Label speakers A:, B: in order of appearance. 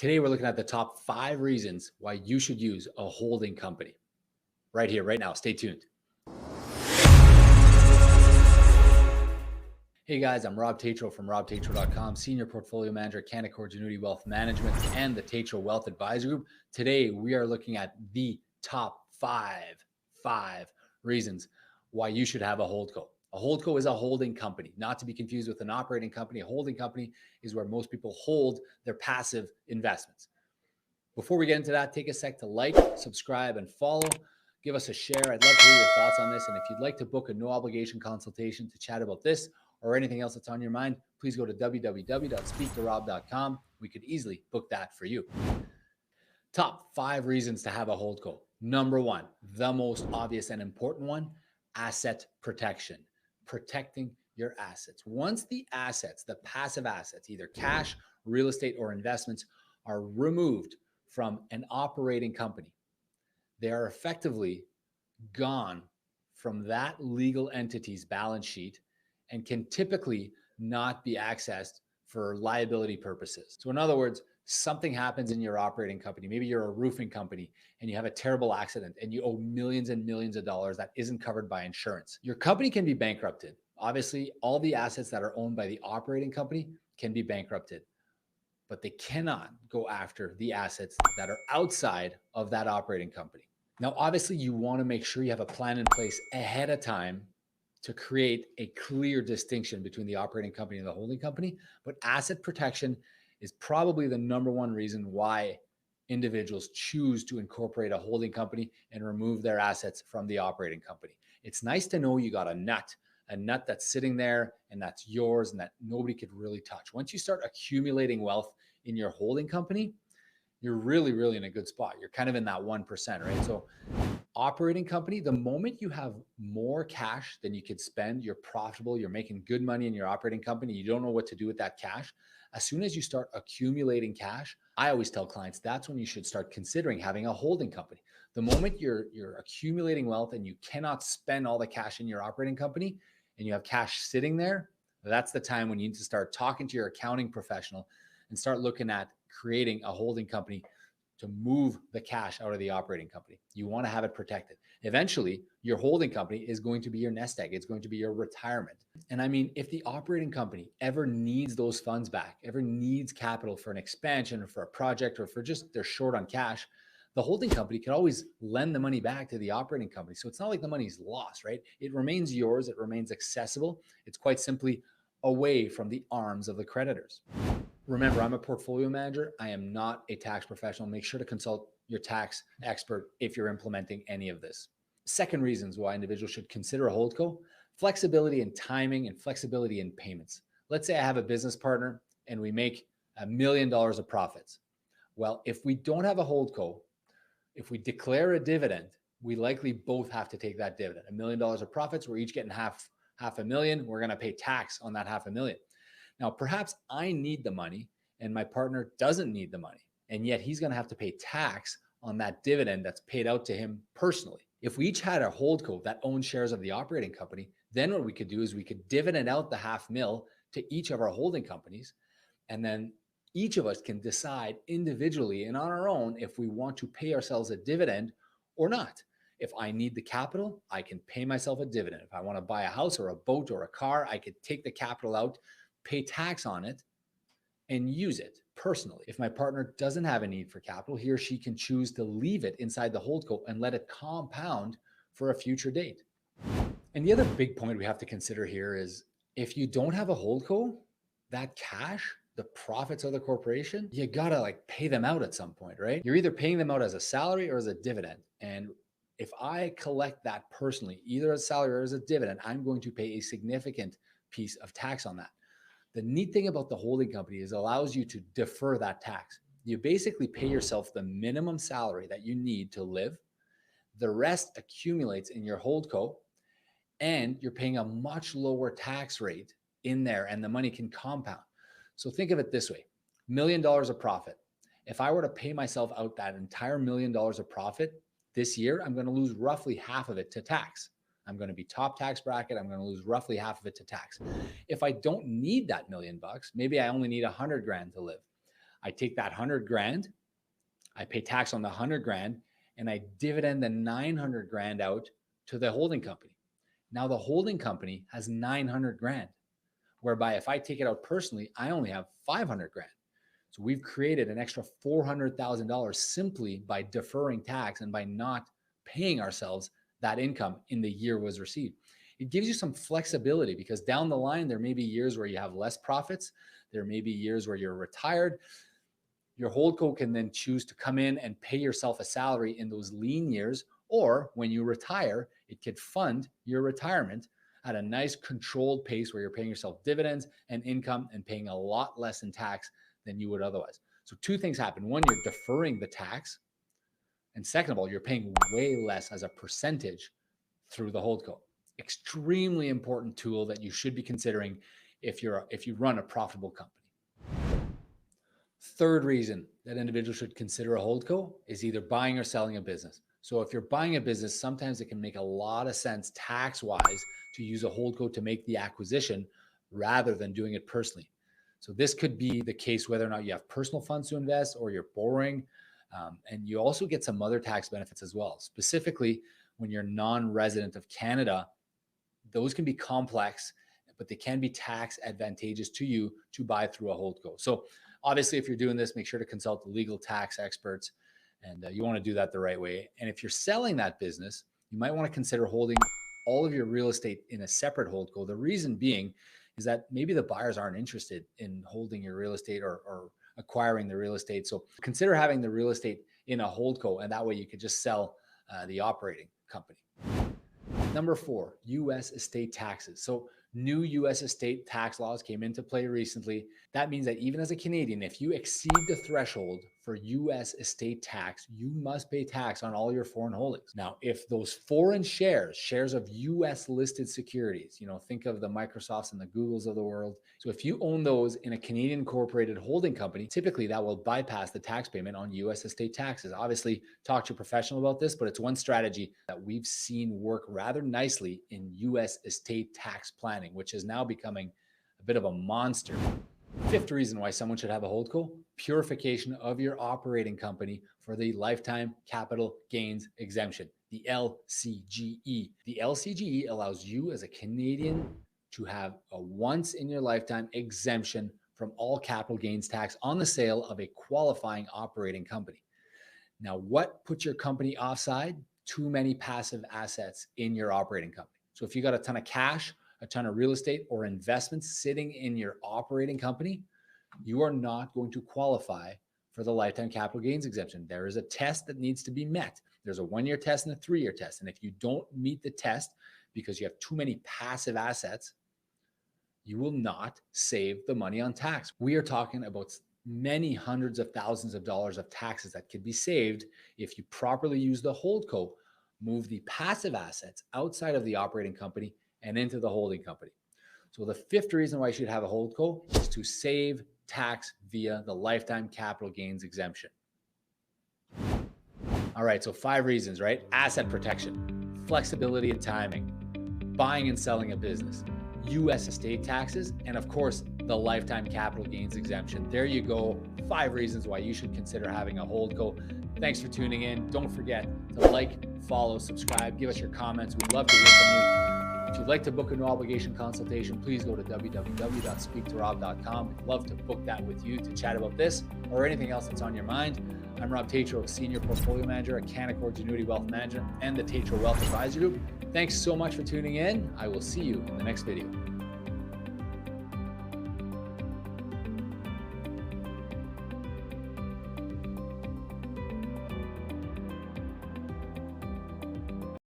A: Today, we're looking at the top 5 reasons why you should use a holding company. Right here, right now. Stay tuned. Hey guys, I'm Rob Tetrault from robtetrault.com, Senior Portfolio Manager at Canaccord Genuity Wealth Management and the Tetrault Wealth Advisory Group. Today, we are looking at the top five reasons why you should have a holdco. A holdco is a holding company, not to be confused with an operating company. A holding company is where most people hold their passive investments. Before we get into that, take a sec to like, subscribe, and follow. Give us a share. I'd love to hear your thoughts on this. And if you'd like to book a no obligation consultation to chat about this or anything else that's on your mind, please go to www.speaktorob.com. We could easily book that for you. Top 5 reasons to have a holdco. Number 1, the most obvious and important one, asset protection. Protecting your assets. Once the assets, the passive assets, either cash, real estate, or investments, are removed from an operating company, they are effectively gone from that legal entity's balance sheet and can typically not be accessed for liability purposes. So in other words, something happens in your operating company. Maybe you're a roofing company and you have a terrible accident and you owe millions and millions of dollars that isn't covered by insurance. Your company can be bankrupted. Obviously, all the assets that are owned by the operating company can be bankrupted, but they cannot go after the assets that are outside of that operating company. Now, obviously, you want to make sure you have a plan in place ahead of time to create a clear distinction between the operating company and the holding company, but asset protection is probably the number one reason why individuals choose to incorporate a holding company and remove their assets from the operating company. It's nice to know you got a nut that's sitting there and that's yours and that nobody could really touch. Once you start accumulating wealth in your holding company, you're really in a good spot. You're kind of in that 1%, right? So operating company, the moment you have more cash than you could spend, you're profitable, you're making good money in your operating company, you don't know what to do with that cash. As soon as you start accumulating cash, I always tell clients that's when you should start considering having a holding company. The moment you're accumulating wealth and you cannot spend all the cash in your operating company and you have cash sitting there, that's the time when you need to start talking to your accounting professional and start looking at creating a holding company to move the cash out of the operating company. You want to have it protected. Eventually, your holding company is going to be your nest egg. It's going to be your retirement. And I mean, if the operating company ever needs those funds back, ever needs capital for an expansion or for a project or for just they're short on cash, the holding company can always lend the money back to the operating company. So it's not like the money's lost, right? It remains yours. It remains accessible. It's quite simply away from the arms of the creditors. Remember, I'm a portfolio manager. I am not a tax professional. Make sure to consult your tax expert if you're implementing any of this. Second reasons why individuals should consider a holdco: flexibility in timing and flexibility in payments. Let's say I have a business partner and we make $1 million of profits. Well, if we don't have a holdco, if we declare a dividend, we likely both have to take that dividend. $1 million of profits, we're each getting half a million. We're going to pay tax on that $500,000. Now, perhaps I need the money and my partner doesn't need the money, and yet he's going to have to pay tax on that dividend that's paid out to him personally. If we each had a holdco that owns shares of the operating company, then what we could do is we could dividend out the $500,000 to each of our holding companies, and then each of us can decide individually and on our own if we want to pay ourselves a dividend or not. If I need the capital, I can pay myself a dividend. If I want to buy a house or a boat or a car, I could take the capital out, pay tax on it, and use it personally. If my partner doesn't have a need for capital, he or she can choose to leave it inside the holdco and let it compound for a future date. And the other big point we have to consider here is if you don't have a holdco, that cash, the profits of the corporation, you gotta pay them out at some point, right? You're either paying them out as a salary or as a dividend. And if I collect that personally, either as a salary or as a dividend, I'm going to pay a significant piece of tax on that. The neat thing about the holding company is it allows you to defer that tax. You basically pay yourself the minimum salary that you need to live. The rest accumulates in your holdco, and you're paying a much lower tax rate in there, and the money can compound. So think of it this way: $1 million of profit. If I were to pay myself out that entire $1 million of profit this year, I'm going to lose roughly half of it to tax. I'm going to be top tax bracket. I'm going to lose roughly half of it to tax. If I don't need that $1 million, maybe I only need 100 grand to live. I take that 100 grand, I pay tax on the 100 grand, and I dividend the 900 grand out to the holding company. Now the holding company has 900 grand, whereby if I take it out personally, I only have 500 grand. So we've created an extra $400,000 simply by deferring tax and by not paying ourselves that income in the year was received. It gives you some flexibility because down the line, there may be years where you have less profits. There may be years where you're retired. Your holdco can then choose to come in and pay yourself a salary in those lean years, or when you retire, it could fund your retirement at a nice controlled pace where you're paying yourself dividends and income and paying a lot less in tax than you would otherwise. So two things happen. One, you're deferring the tax. And second of all, you're paying way less as a percentage through the holdco. Extremely important tool that you should be considering if you run a profitable company. Third reason that individuals should consider a holdco is either buying or selling a business. So if you're buying a business, sometimes it can make a lot of sense tax-wise to use a holdco to make the acquisition rather than doing it personally. So this could be the case whether or not you have personal funds to invest or you're borrowing. And you also get some other tax benefits as well. Specifically, when you're non-resident of Canada, those can be complex, but they can be tax advantageous to you to buy through a holdco. So obviously, if you're doing this, make sure to consult the legal tax experts, and you want to do that the right way. And if you're selling that business, you might want to consider holding all of your real estate in a separate holdco. The reason being is that maybe the buyers aren't interested in holding your real estate or acquiring the real estate. So consider having the real estate in a holdco, and that way you could just sell the operating company. Number 4, U.S. estate taxes. So new U.S. estate tax laws came into play recently. That means that even as a Canadian, if you exceed the threshold for U.S. estate tax, you must pay tax on all your foreign holdings. Now, if those foreign shares of U.S. listed securities, think of the Microsofts and the Googles of the world. So if you own those in a Canadian incorporated holding company, typically that will bypass the tax payment on U.S. estate taxes. Obviously, talk to a professional about this, but it's one strategy that we've seen work rather nicely in U.S. estate tax planning, which is now becoming a bit of a monster. Fifth reason why someone should have a holdco: purification of your operating company for the lifetime capital gains exemption, the LCGE. The LCGE allows you as a Canadian to have a once in your lifetime exemption from all capital gains tax on the sale of a qualifying operating company. Now, what puts your company offside? Too many passive assets in your operating company. So if you got a ton of cash, a ton of real estate or investments sitting in your operating company, you are not going to qualify for the lifetime capital gains exemption. There is a test that needs to be met. There's a 1-year test and a 3-year test. And if you don't meet the test because you have too many passive assets, you will not save the money on tax. We are talking about many hundreds of thousands of dollars of taxes that could be saved if you properly use the holdco, move the passive assets outside of the operating company and into the holding company. So the 5th reason why you should have a holdco is to save tax via the lifetime capital gains exemption. All right, so 5 reasons, right? Asset protection, flexibility and timing, buying and selling a business, U.S. estate taxes, and of course, the lifetime capital gains exemption. There you go, 5 reasons why you should consider having a holdco. Thanks for tuning in. Don't forget to like, follow, subscribe, give us your comments. We'd love to hear from you. If you'd like to book a no obligation consultation, please go to www.speaktorob.com. We'd love to book that with you to chat about this or anything else that's on your mind. I'm Rob Tetrault, Senior Portfolio Manager at Canaccord Genuity Wealth Management and the Tetrault Wealth Advisory Group. Thanks so much for tuning in. I will see you in the next video.